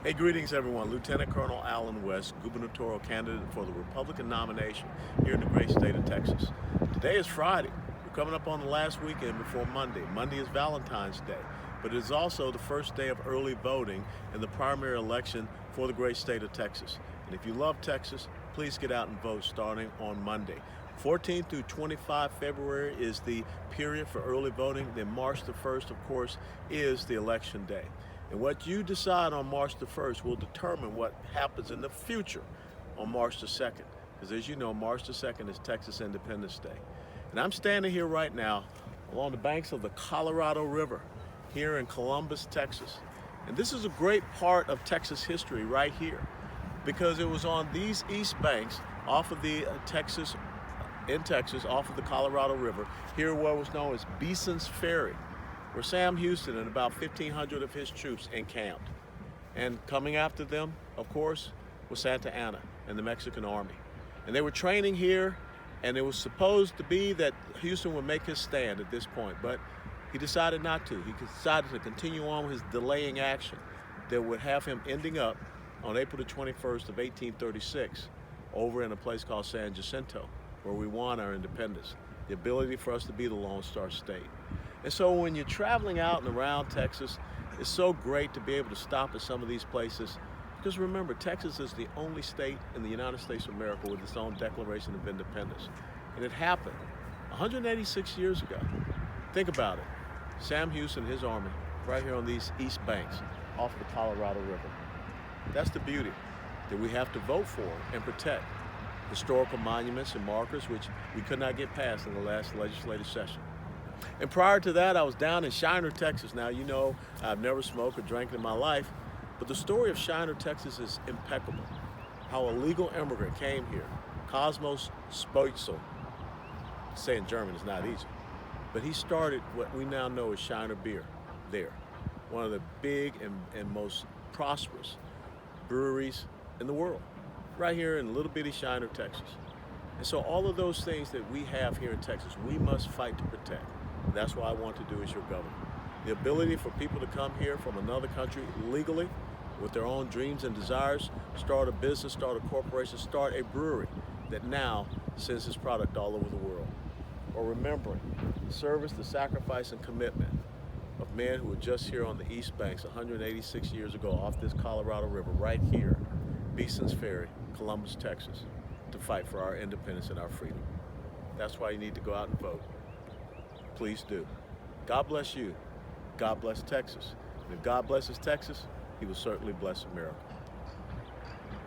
Hey, greetings everyone. Lieutenant Colonel Alan West, gubernatorial candidate for the Republican nomination here in the great state of Texas. Today is Friday. We're coming up on the last weekend before Monday. Monday is Valentine's Day, but it is also the first day of early voting in the primary election for the great state of Texas. And if you love Texas, please get out and vote starting on Monday. 14 through 25 February is the period for early voting. Then March the 1st, of course, is the election day. And what you decide on March the 1st will determine what happens in the future on March the 2nd. Because as you know, March the 2nd is Texas Independence Day. And I'm standing here right now along the banks of the Colorado River here in Columbus, Texas. And this is a great part of Texas history right here, because it was on these east banks off of the Texas, off of the Colorado River, here what was known as Bison's Ferry, where Sam Houston and about 1,500 of his troops encamped. And coming after them, of course, was Santa Anna and the Mexican army. And they were training here, and it was supposed to be that Houston would make his stand at this point, but he decided not to. He decided to continue on with his delaying action that would have him ending up on April the 21st of 1836 over in a place called San Jacinto, where we won our independence, the ability for us to be the Lone Star State. And so when you're traveling out and around Texas, it's so great to be able to stop at some of these places. Because remember, Texas is the only state in the United States of America with its own Declaration of Independence. And it happened 186 years ago. Think about it. Sam Houston and his army right here on these east banks off the Colorado River. That's the beauty that we have to vote for and protect. Historical monuments and markers which we could not get past in the last legislative session. And prior to that, I was down in Shiner, Texas. Now, you know, I've never smoked or drank in my life, but the story of Shiner, Texas is impeccable. How a legal immigrant came here, Cosmos Speutzel, saying German is not easy, but he started what we now know as Shiner Beer there. One of the big and most prosperous breweries in the world, right here in little bitty Shiner, Texas. And so all of those things that we have here in Texas, we must fight to protect. And that's what I want to do as your governor. The ability for people to come here from another country legally with their own dreams and desires, start a business, start a corporation, start a brewery that now sends its product all over the world. Or remembering the service, the sacrifice, and commitment of men who were just here on the East Banks 186 years ago off this Colorado River, right here, Bison's Ferry, Columbus, Texas, to fight for our independence and our freedom. That's why you need to go out and vote. Please do. God bless you. God bless Texas. And if God blesses Texas, He will certainly bless America.